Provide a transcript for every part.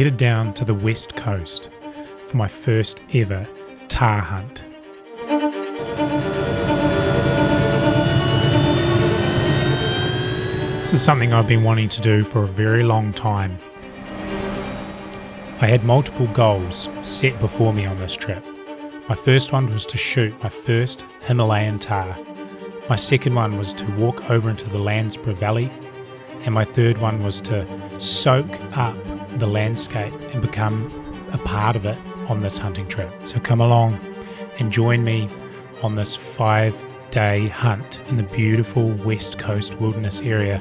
headed down to the west coast for my first ever tar hunt. This is something I've been wanting to do for a very long time. I had multiple goals set before me on this trip. My first one was to shoot my first Himalayan tar. My second one was to walk over into the Landsborough Valley. And my third one was to soak up the landscape and become a part of it on this hunting trip. So come along and join me on this 5-day hunt in the beautiful West Coast wilderness area.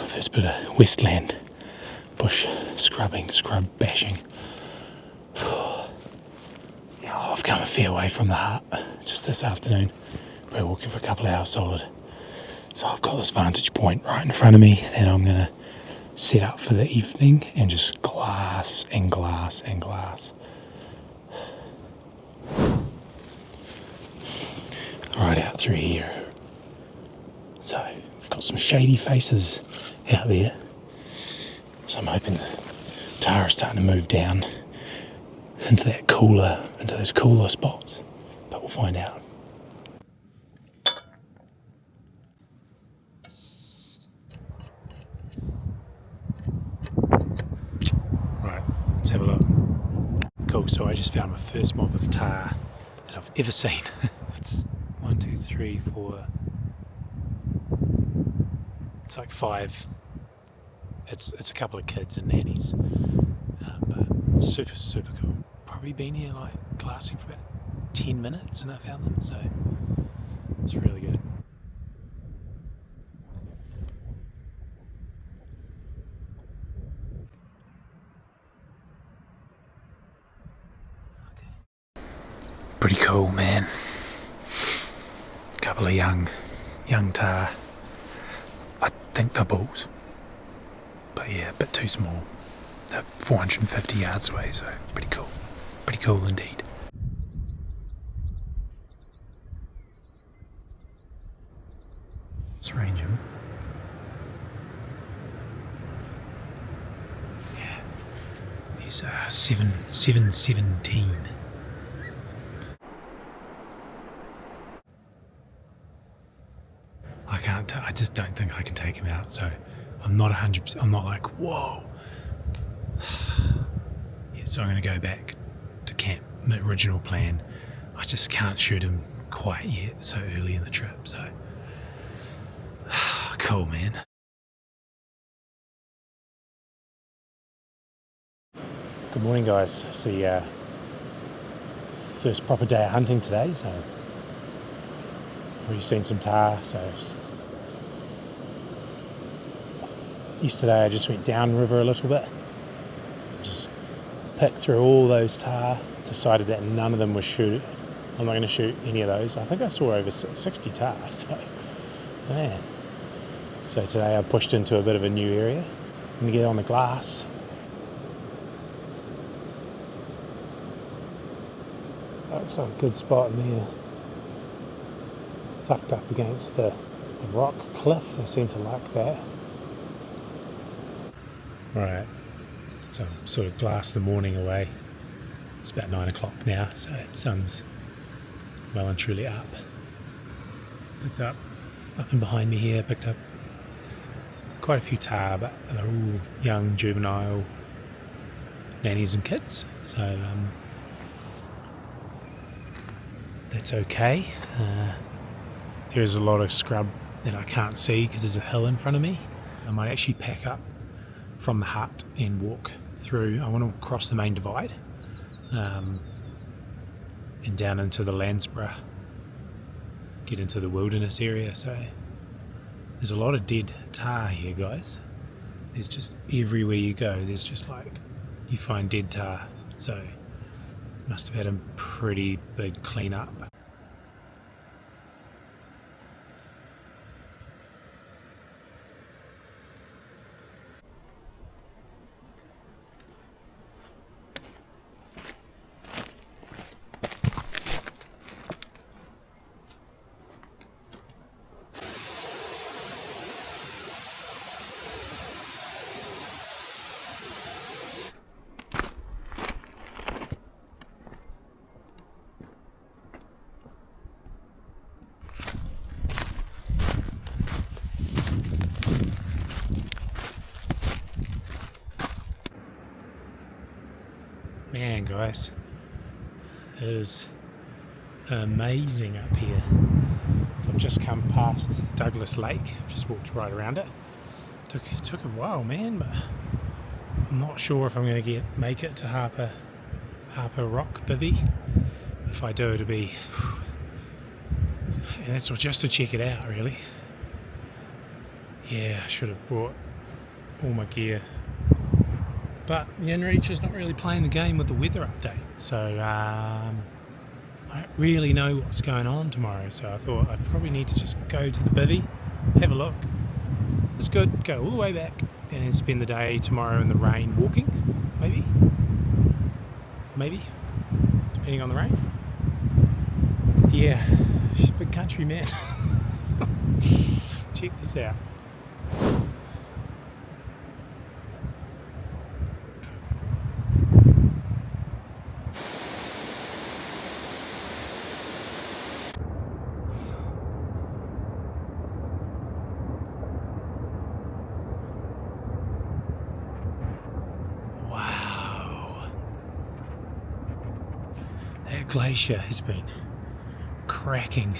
First bit of westland, bush scrubbing, scrub bashing. Yeah, I've come a fair way from the hut just this afternoon. We're walking for a couple of hours solid. So I've got this vantage point right in front of me that I'm going to set up for the evening and just glass and glass and glass. Right out through here. So we've got some shady faces out there. So I'm hoping the tar is starting to move down into those cooler spots. But we'll find out. Right, let's have a look. Cool, so I just found my first mob of tar that I've ever seen. It's 1, 2, 3, 4. It's like 5. It's a couple of kids and nannies, but super cool. Probably been here like glassing for about 10 minutes and I found them, so it's really good. Okay. Pretty cool, man. Couple of young tar. I think they're bulls. But yeah, a bit too small. They're 450 yards away, so pretty cool. Pretty cool indeed. Let's range him. Yeah. He's 717. I just don't think I can take him out, so I'm not 100%, I'm not like, whoa. Yeah, so I'm going to go back to camp, my original plan. I just can't shoot him quite yet, so early in the trip, so. Cool, man. Good morning, guys. It's the first proper day of hunting today, so we've seen some tar, so yesterday I just went downriver a little bit, just picked through all those tar, decided that none of them were shoot. I'm not going to shoot any of those. I think I saw over 60 tar, so man. So today I pushed into a bit of a new area. I'm going to get on the glass. That looks like a good spot in there. Tucked up against the rock cliff. They seem to like that. Right, so I've sort of glassed the morning away. It's about 9 o'clock now, so the sun's well and truly up. Picked up and behind me here, picked up quite a few tar, but they're all young, juvenile nannies and kids, so that's okay. There is a lot of scrub that I can't see because there's a hill in front of me. I might actually pack up from the hut and walk through. I want to cross the main divide and down into the Landsborough, get into the wilderness area. So there's a lot of dead tar here, guys. There's just everywhere you go, there's just like, you find dead tar. So Must have had a pretty big clean up. Man, guys, it is amazing up here. So I've just come past Douglas Lake. I've just walked right around it. Took a while, man, but I'm not sure if I'm going to make it to Harper Rock Bivvy. If I do, it'll be, and that's just to check it out, really. Yeah, I should have brought all my gear. But the inReach is not really playing the game with the weather update, so I don't really know what's going on tomorrow, so I thought I'd probably need to just go to the bivvy, have a look. It's good, go all the way back, and then spend the day tomorrow in the rain walking, maybe, depending on the rain. Yeah, she's a big country, man. Check this out. That glacier has been cracking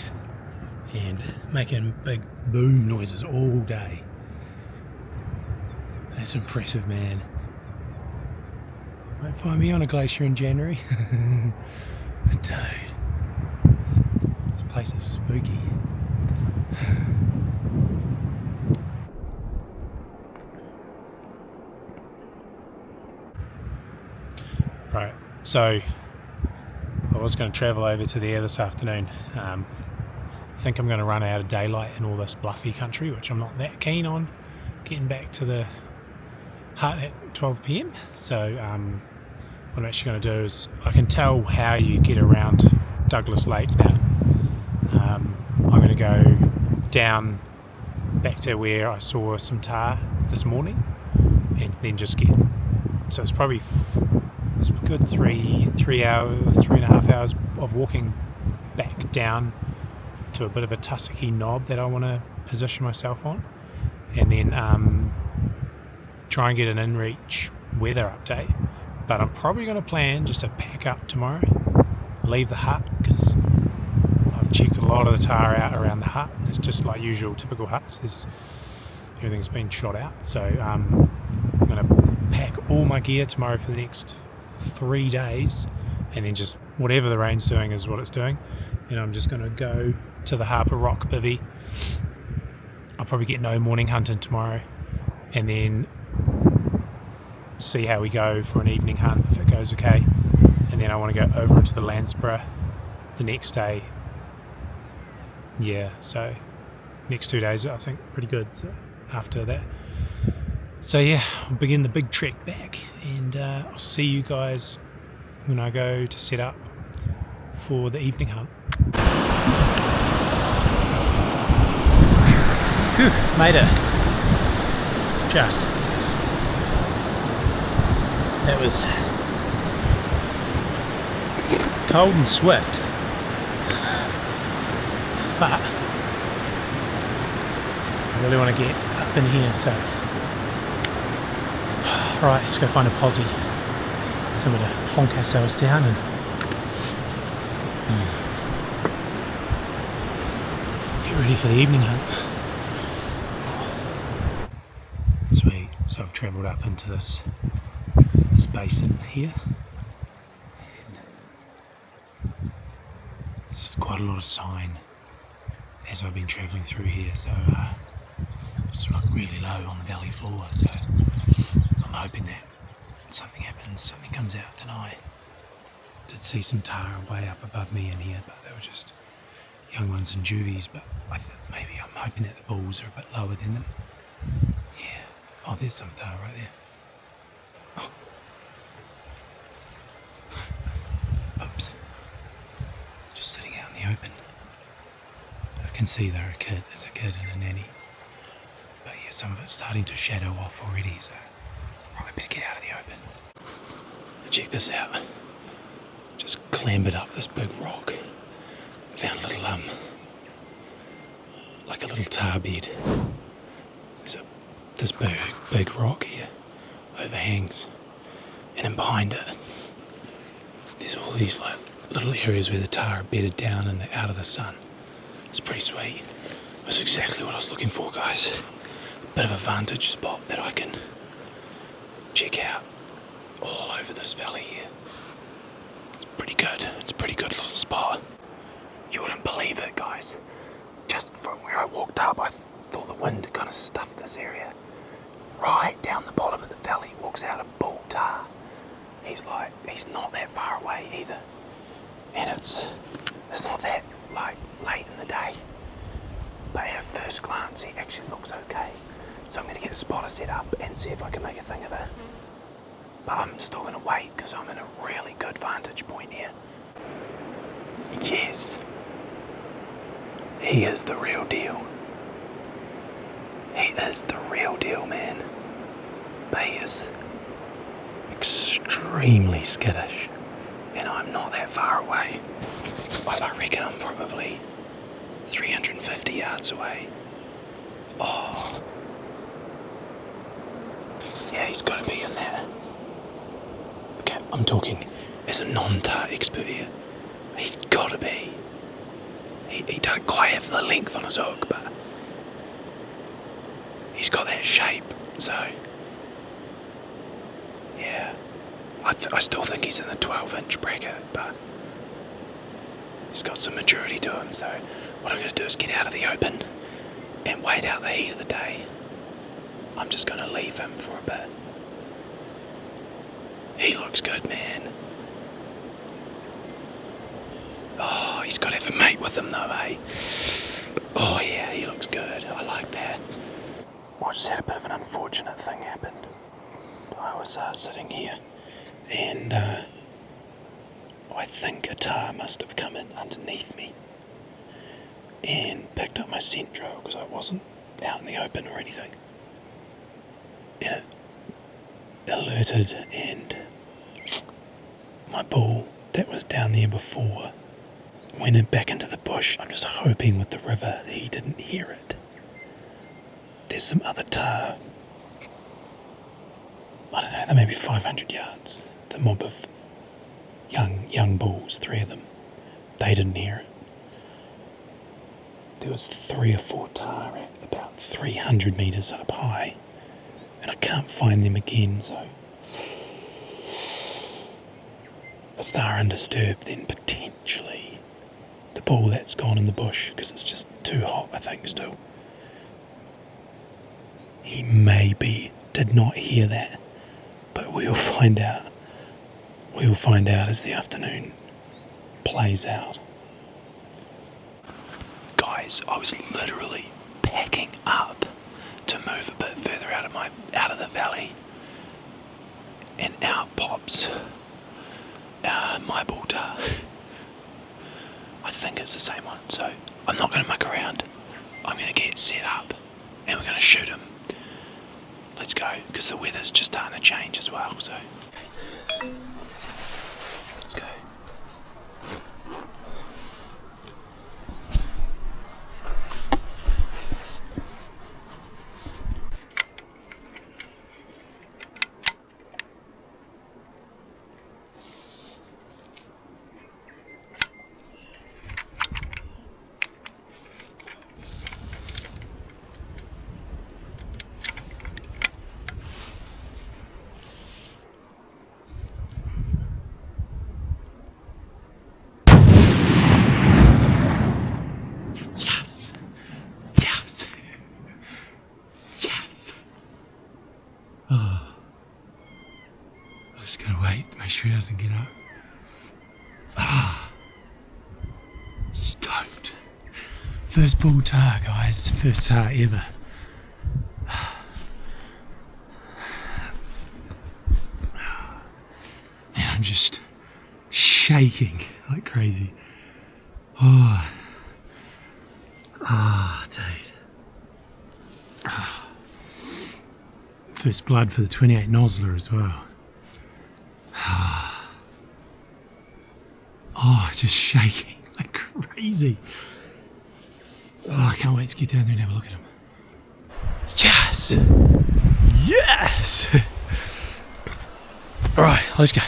and making big boom noises all day. That's impressive, man. Won't find me on a glacier in January. Dude, this place is spooky. Right, so I was going to travel over to there this afternoon. I think I'm going to run out of daylight in all this bluffy country, which I'm not that keen on getting back to the hut at 12 PM. So what I'm actually going to do is, I can tell how you get around Douglas Lake now. I'm going to go down back to where I saw some tar this morning, and then just get, so it's probably it's a good 3.5 hours of walking back down to a bit of a tussocky knob that I want to position myself on, and then try and get an inReach weather update. But I'm probably going to plan just to pack up tomorrow, leave the hut, because I've checked a lot of the tar out around the hut. It's just like usual typical huts, everything's been shot out. So I'm going to pack all my gear tomorrow for the next 3 days, and then just whatever the rain's doing is what it's doing. And I'm just going to go to the Harper Rock bivvy. I'll probably get no morning hunting tomorrow, and then see how we go for an evening hunt if it goes okay. And then I want to go over into the Landsborough the next day. Yeah, so next 2 days I think pretty good. So after that, so yeah, I'll begin the big trek back, and I'll see you guys when I go to set up for the evening hunt. Whew, made it. Just. That was cold and swift, but I really want to get up in here, so right, let's go find a posse, somewhere to plonk ourselves down and get ready for the evening hunt. Sweet, so I've travelled up into this basin here, and there's quite a lot of sign as I've been travelling through here, so it's really low on the valley floor, so I'm hoping that something happens, something comes out tonight. Did see some tar way up above me in here, but they were just young ones and juvies, but maybe I'm hoping that the bulls are a bit lower than them. Yeah. Oh, there's some tar right there. Oh. Oops. Just sitting out in the open. I can see they're a kid. It's a kid and a nanny. But yeah, some of it's starting to shadow off already, so I better get out of the open. Check this out. Just clambered up this big rock. Found a little, like a little tar bed. There's this big rock here, overhangs. And then behind it, there's all these like little areas where the tar are bedded down and they're out of the sun. It's pretty sweet. That's exactly what I was looking for, guys. Bit of a vantage spot that I can check out all over this valley here. It's pretty good. It's a pretty good little spot. You wouldn't believe it, guys. Just from where I walked up, I thought the wind kind of stuffed this area. Right down the bottom of the valley walks out a bull tar. He's not that far away either. And it's not that like late in the day. But at first glance, he actually looks okay. So I'm going to get a spotter set up and see if I can make a thing of it. But I'm still going to wait because I'm in a really good vantage point here. Yes. He is the real deal. He is the real deal, man. But he is extremely skittish. And I'm not that far away. I reckon I'm probably 350 yards away. Oh. Yeah, he's got to be in there. Okay, I'm talking as a non-tar expert here. He's got to be. He don't quite have the length on his hook, but he's got that shape, so yeah. I still think he's in the 12-inch bracket, but he's got some maturity to him, so what I'm going to do is get out of the open and wait out the heat of the day. I'm just going to leave him for a bit. He looks good, man. Oh, he's got to have a mate with him though, eh? Oh yeah, he looks good. I like that. I just had a bit of an unfortunate thing happen. I was sitting here and I think a tar must have come in underneath me and picked up my scent trail because I wasn't out in the open or anything. And it alerted, and my bull that was down there before went back into the bush. I'm just hoping with the river he didn't hear it. There's some other tar, I don't know, they're maybe 500 yards. The mob of young bulls, 3 of them, they didn't hear it. There was 3 or 4 tar at about 300 metres up high, and I can't find them again, so if they're undisturbed, then potentially the bull that's gone in the bush, because it's just too hot, I think, still. He maybe did not hear that, but we'll find out. We'll find out as the afternoon plays out. Guys, I was literally packing up to move a bit further out of the valley, and out pops my bull tar. I think it's the same one, so I'm not going to muck around. I'm going to get set up and we're going to shoot him. Let's go, because the weather's just starting to change as well, so let's go. Oh, I'm just gonna wait to make sure he doesn't get up. First bull tar, guys. First tar ever. And I'm just shaking like crazy. Oh, dude. First blood for the 28 Nosler as well. Oh, just shaking like crazy. Oh, I can't wait to get down there and have a look at him. Yes! Yes! Alright, let's go.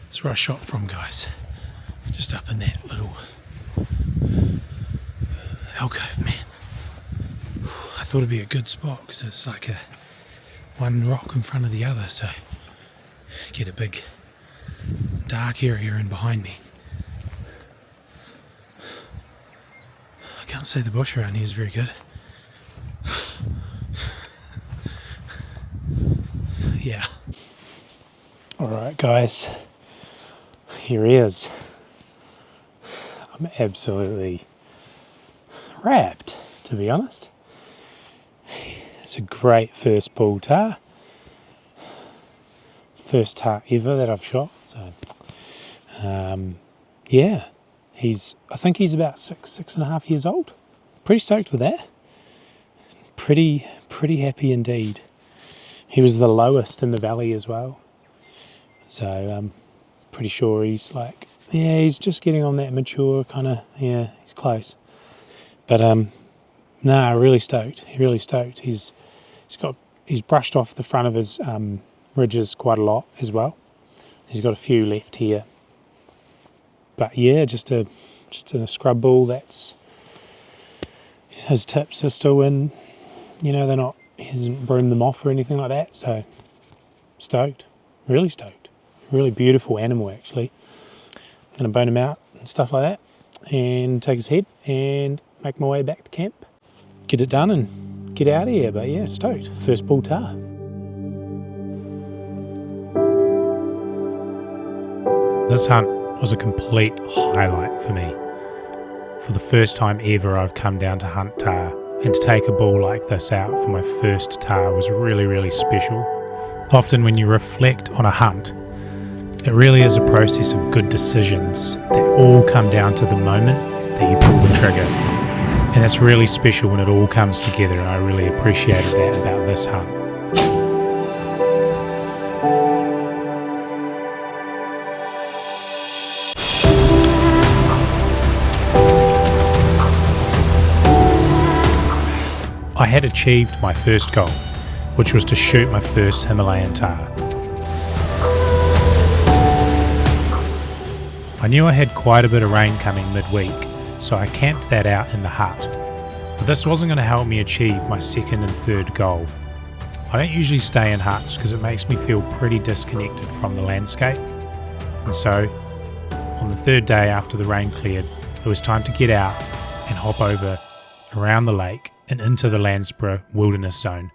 That's where I shot from, guys. Just up in that little alcove, man. I thought it'd be a good spot because it's like a one rock in front of the other, so get a big dark area in behind me. I can't see the bush around here is very good. Yeah. Alright guys, here he is. I'm absolutely wrapped, to be honest. It's a great first bull tar. First tar ever that I've shot. So, yeah, I think he's about six and a half years old. Pretty stoked with that. Pretty happy indeed. He was the lowest in the valley as well. So I'm pretty sure he's like, yeah, he's just getting on that mature kind of, yeah, he's close. But nah, really stoked. Really stoked. He's brushed off the front of his ridges quite a lot as well. He's got a few left here. But yeah, just a scrub bull that's his tips are still in, you know, he hasn't broomed them off or anything like that. So stoked. Really stoked. Really beautiful animal actually. I'm gonna bone him out and stuff like that and take his head and make my way back to camp. Get it done and get out of here. But yeah, stoked. First bull tar. This hunt was a complete highlight for me. For the first time ever I've come down to hunt tar, and to take a bull like this out for my first tar was really special. Often when you reflect on a hunt, it really is a process of good decisions that all come down to the moment that you pull the trigger. And it's really special when it all comes together, and I really appreciated that about this hunt. I had achieved my first goal, which was to shoot my first Himalayan Tahr. I knew I had quite a bit of rain coming midweek, so I camped that out in the hut. But this wasn't going to help me achieve my second and third goal. I don't usually stay in huts because it makes me feel pretty disconnected from the landscape. And so, on the third day after the rain cleared, it was time to get out and hop over around the lake and into the Landsborough Wilderness Zone